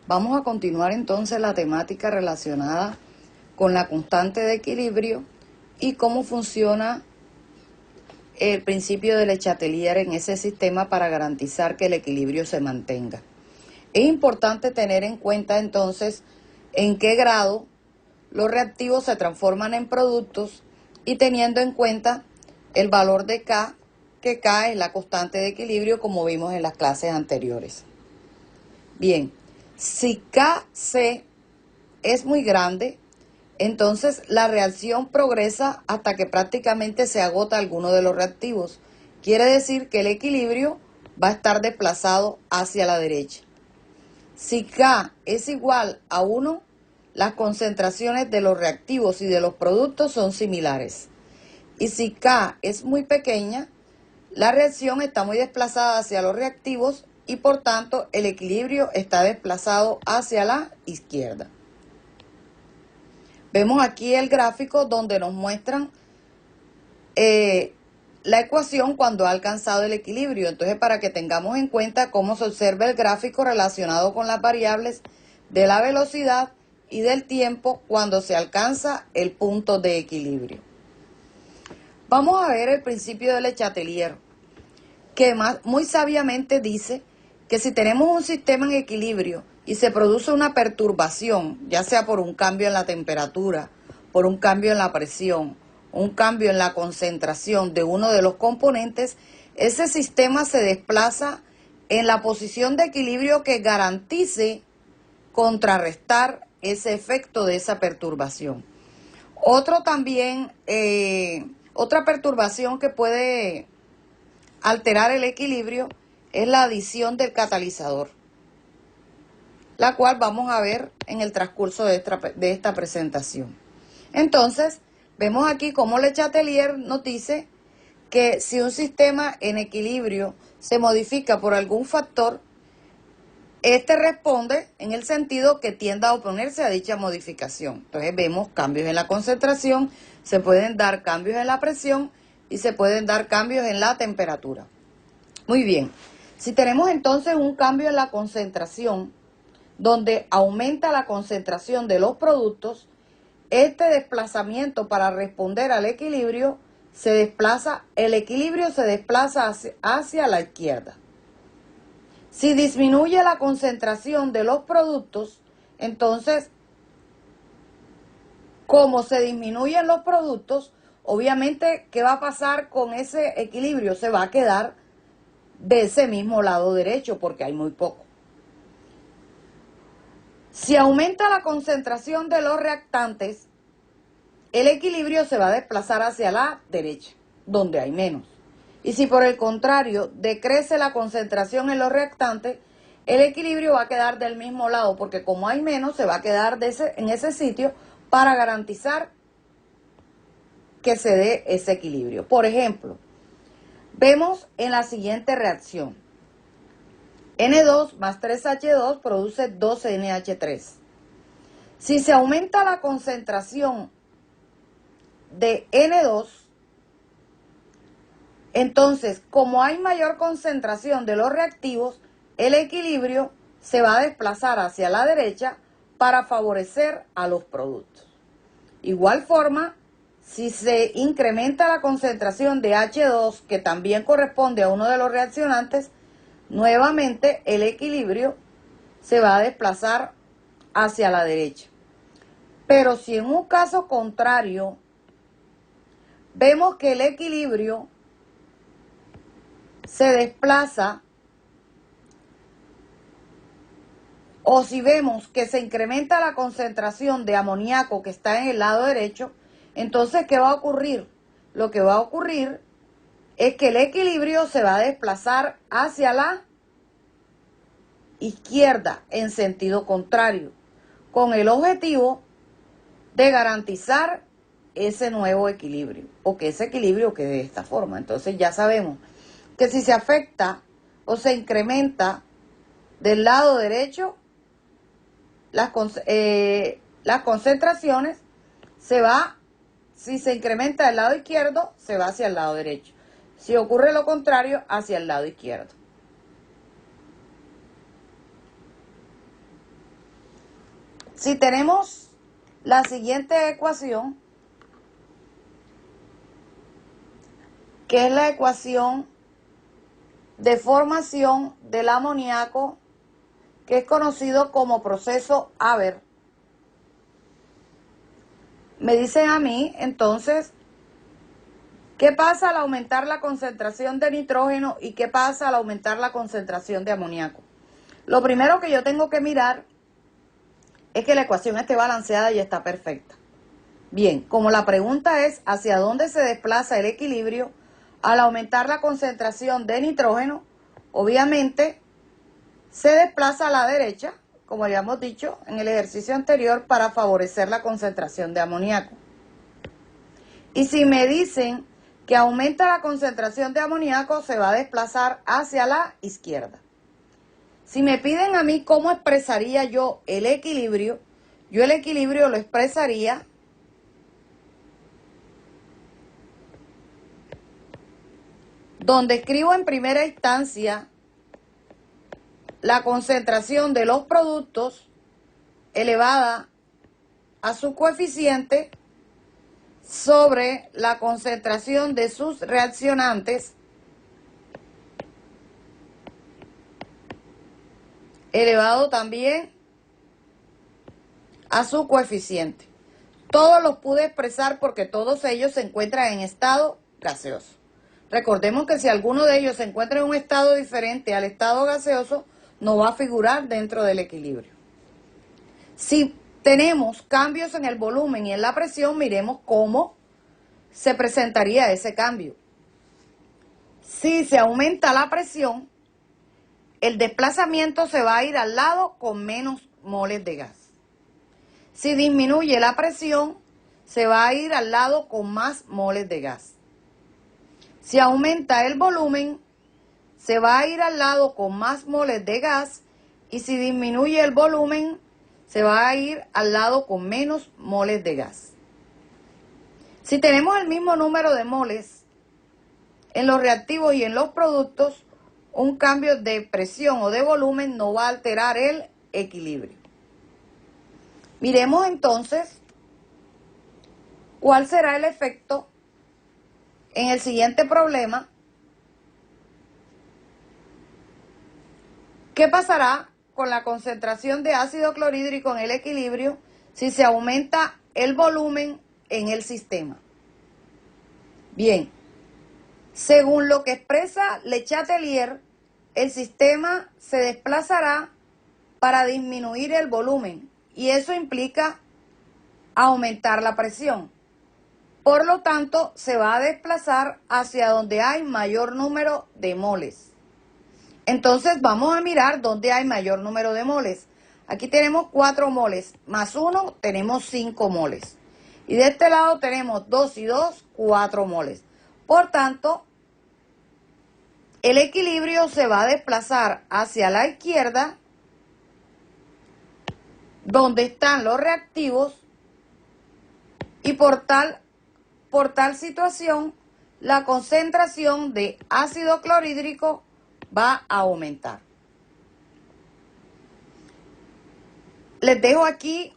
Vamos a continuar entonces la temática relacionada con la constante de equilibrio y cómo funciona el principio de Le Chatelier en ese sistema para garantizar que el equilibrio se mantenga. Es importante tener en cuenta entonces en qué grado los reactivos se transforman en productos y teniendo en cuenta el valor de K, que K es la constante de equilibrio como vimos en las clases anteriores. Bien, si Kc es muy grande, entonces la reacción progresa hasta que prácticamente se agota alguno de los reactivos. Quiere decir que el equilibrio va a estar desplazado hacia la derecha. Si K es igual a 1, las concentraciones de los reactivos y de los productos son similares. Y si K es muy pequeña, la reacción está muy desplazada hacia los reactivos y por tanto el equilibrio está desplazado hacia la izquierda. Vemos aquí el gráfico donde nos muestran la ecuación cuando ha alcanzado el equilibrio. Entonces, para que tengamos en cuenta cómo se observa el gráfico relacionado con las variables de la velocidad y del tiempo cuando se alcanza el punto de equilibrio. Vamos a ver el principio de Le Chatelier, que muy sabiamente dice que si tenemos un sistema en equilibrio y se produce una perturbación, ya sea por un cambio en la temperatura, por un cambio en la presión, un cambio en la concentración de uno de los componentes, ese sistema se desplaza en la posición de equilibrio que garantice contrarrestar ese efecto de esa perturbación. Otra perturbación que puede alterar el equilibrio es la adición del catalizador, la cual vamos a ver en el transcurso de esta presentación. Entonces, vemos aquí cómo Le Chatelier nos dice que si un sistema en equilibrio se modifica por algún factor, este responde en el sentido que tienda a oponerse a dicha modificación. Entonces vemos cambios en la concentración, se pueden dar cambios en la presión y se pueden dar cambios en la temperatura. Muy bien, si tenemos entonces un cambio en la concentración, donde aumenta la concentración de los productos, este desplazamiento para responder al equilibrio el equilibrio se desplaza hacia la izquierda. Si disminuye la concentración de los productos, entonces, como se disminuyen los productos, obviamente, ¿qué va a pasar con ese equilibrio? Se va a quedar de ese mismo lado derecho porque hay muy poco. Si aumenta la concentración de los reactantes, el equilibrio se va a desplazar hacia la derecha, donde hay menos. Y si por el contrario decrece la concentración en los reactantes, el equilibrio va a quedar del mismo lado, porque como hay menos, se va a quedar en ese sitio para garantizar que se dé ese equilibrio. Por ejemplo, vemos en la siguiente reacción. N2 más 3H2 produce 2NH3. Si se aumenta la concentración de N2, entonces, como hay mayor concentración de los reactivos, el equilibrio se va a desplazar hacia la derecha para favorecer a los productos. Igual forma, si se incrementa la concentración de H2, que también corresponde a uno de los reaccionantes, nuevamente el equilibrio se va a desplazar hacia la derecha. Pero si en un caso contrario vemos que el equilibrio se desplaza, o si vemos que se incrementa la concentración de amoníaco que está en el lado derecho, entonces ¿qué va a ocurrir? Lo que va a ocurrir es que el equilibrio se va a desplazar hacia la izquierda en sentido contrario, con el objetivo de garantizar ese nuevo equilibrio, o que ese equilibrio quede de esta forma. Entonces ya sabemos que si se afecta o se incrementa del lado derecho, las concentraciones si se incrementa del lado izquierdo, se va hacia el lado derecho. Si ocurre lo contrario, hacia el lado izquierdo. Si tenemos la siguiente ecuación, que es la ecuación de formación del amoníaco, que es conocido como proceso Haber, me dicen a mí, entonces, ¿qué pasa al aumentar la concentración de nitrógeno y qué pasa al aumentar la concentración de amoníaco? Lo primero que yo tengo que mirar es que la ecuación esté balanceada y está perfecta. Bien, como la pregunta es hacia dónde se desplaza el equilibrio al aumentar la concentración de nitrógeno, obviamente se desplaza a la derecha, como habíamos dicho en el ejercicio anterior, para favorecer la concentración de amoníaco. Y si me dicen que aumenta la concentración de amoníaco, se va a desplazar hacia la izquierda. Si me piden a mí cómo expresaría yo el equilibrio lo expresaría donde escribo en primera instancia la concentración de los productos elevada a su coeficiente sobre la concentración de sus reaccionantes elevado también a su coeficiente. Todos los pude expresar porque todos ellos se encuentran en estado gaseoso. Recordemos que si alguno de ellos se encuentra en un estado diferente al estado gaseoso, no va a figurar dentro del equilibrio. Si tenemos cambios en el volumen y en la presión, miremos cómo se presentaría ese cambio. Si se aumenta la presión, el desplazamiento se va a ir al lado con menos moles de gas. Si disminuye la presión, se va a ir al lado con más moles de gas. Si aumenta el volumen, se va a ir al lado con más moles de gas, y si disminuye el volumen, se va a ir al lado con menos moles de gas. Si tenemos el mismo número de moles en los reactivos y en los productos, un cambio de presión o de volumen no va a alterar el equilibrio. Miremos entonces cuál será el efecto en el siguiente problema. ¿Qué pasará con la concentración de ácido clorhídrico en el equilibrio si se aumenta el volumen en el sistema? Bien, según lo que expresa Le Chatelier, el sistema se desplazará para disminuir el volumen y eso implica aumentar la presión. Por lo tanto, se va a desplazar hacia donde hay mayor número de moles. Entonces vamos a mirar dónde hay mayor número de moles. Aquí tenemos 4 moles, más 1 tenemos 5 moles. Y de este lado tenemos 2 y 2, 4 moles. Por tanto, el equilibrio se va a desplazar hacia la izquierda, donde están los reactivos, y por tal situación, la concentración de ácido clorhídrico va a aumentar. Les dejo aquí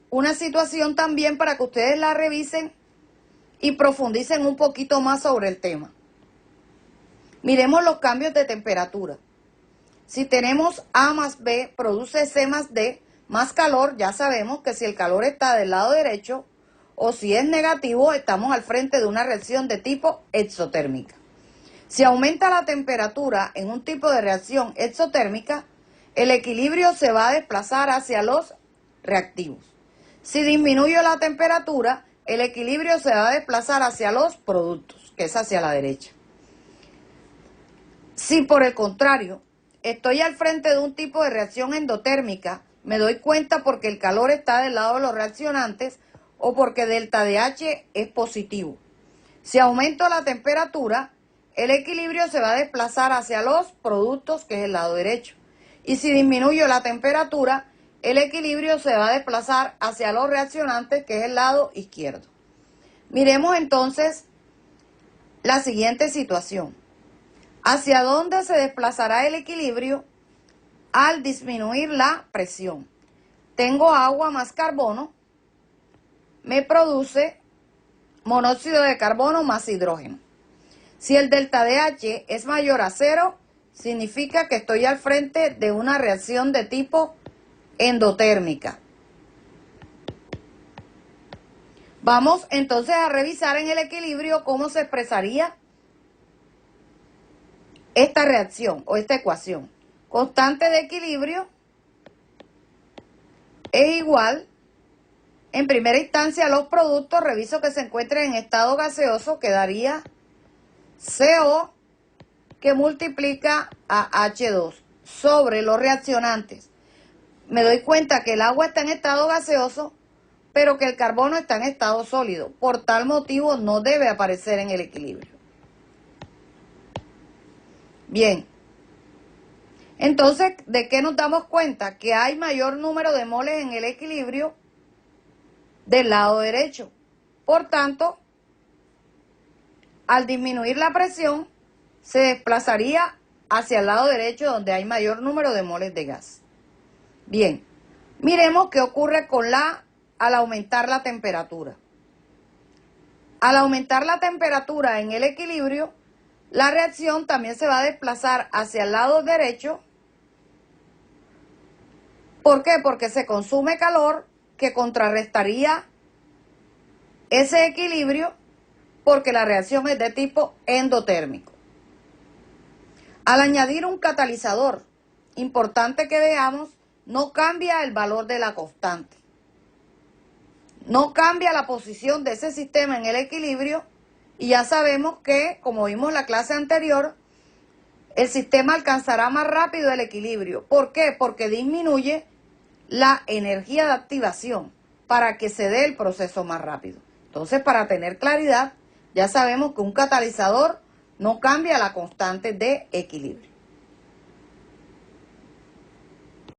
una situación también para que ustedes la revisen y profundicen un poquito más sobre el tema. Miremos los cambios de temperatura. Si tenemos A más B produce C más D más calor, ya sabemos que si el calor está del lado derecho o si es negativo, estamos al frente de una reacción de tipo exotérmica. Si aumenta la temperatura en un tipo de reacción exotérmica, el equilibrio se va a desplazar hacia los reactivos. Si disminuye la temperatura, el equilibrio se va a desplazar hacia los productos, que es hacia la derecha. Si por el contrario, estoy al frente de un tipo de reacción endotérmica, me doy cuenta porque el calor está del lado de los reaccionantes o porque delta de H es positivo. Si aumento la temperatura, el equilibrio se va a desplazar hacia los productos, que es el lado derecho. Y si disminuyo la temperatura, el equilibrio se va a desplazar hacia los reaccionantes, que es el lado izquierdo. Miremos entonces la siguiente situación. ¿Hacia dónde se desplazará el equilibrio al disminuir la presión? tengo agua más carbono, me produce monóxido de carbono más hidrógeno. Si el delta DH es mayor a 0, significa que estoy al frente de una reacción de tipo endotérmica. Vamos entonces a revisar en el equilibrio cómo se expresaría esta reacción o esta ecuación. Constante de equilibrio es igual, en primera instancia, a los productos, reviso que se encuentren en estado gaseoso, que daría CO que multiplica a H2 sobre los reaccionantes. Me doy cuenta que el agua está en estado gaseoso, pero que el carbono está en estado sólido. Por tal motivo no debe aparecer en el equilibrio. Bien. Entonces, ¿de qué nos damos cuenta? Que hay mayor número de moles en el equilibrio del lado derecho. Por tanto, al disminuir la presión, se desplazaría hacia el lado derecho donde hay mayor número de moles de gas. Bien, miremos qué ocurre al aumentar la temperatura. Al aumentar la temperatura en el equilibrio, la reacción también se va a desplazar hacia el lado derecho. ¿Por qué? Porque se consume calor que contrarrestaría ese equilibrio, porque la reacción es de tipo endotérmico. Al añadir un catalizador, importante que veamos, no cambia el valor de la constante. No cambia la posición de ese sistema en el equilibrio y ya sabemos que, como vimos en la clase anterior, el sistema alcanzará más rápido el equilibrio. ¿Por qué? Porque disminuye la energía de activación para que se dé el proceso más rápido. Entonces, para tener claridad, ya sabemos que un catalizador no cambia la constante de equilibrio.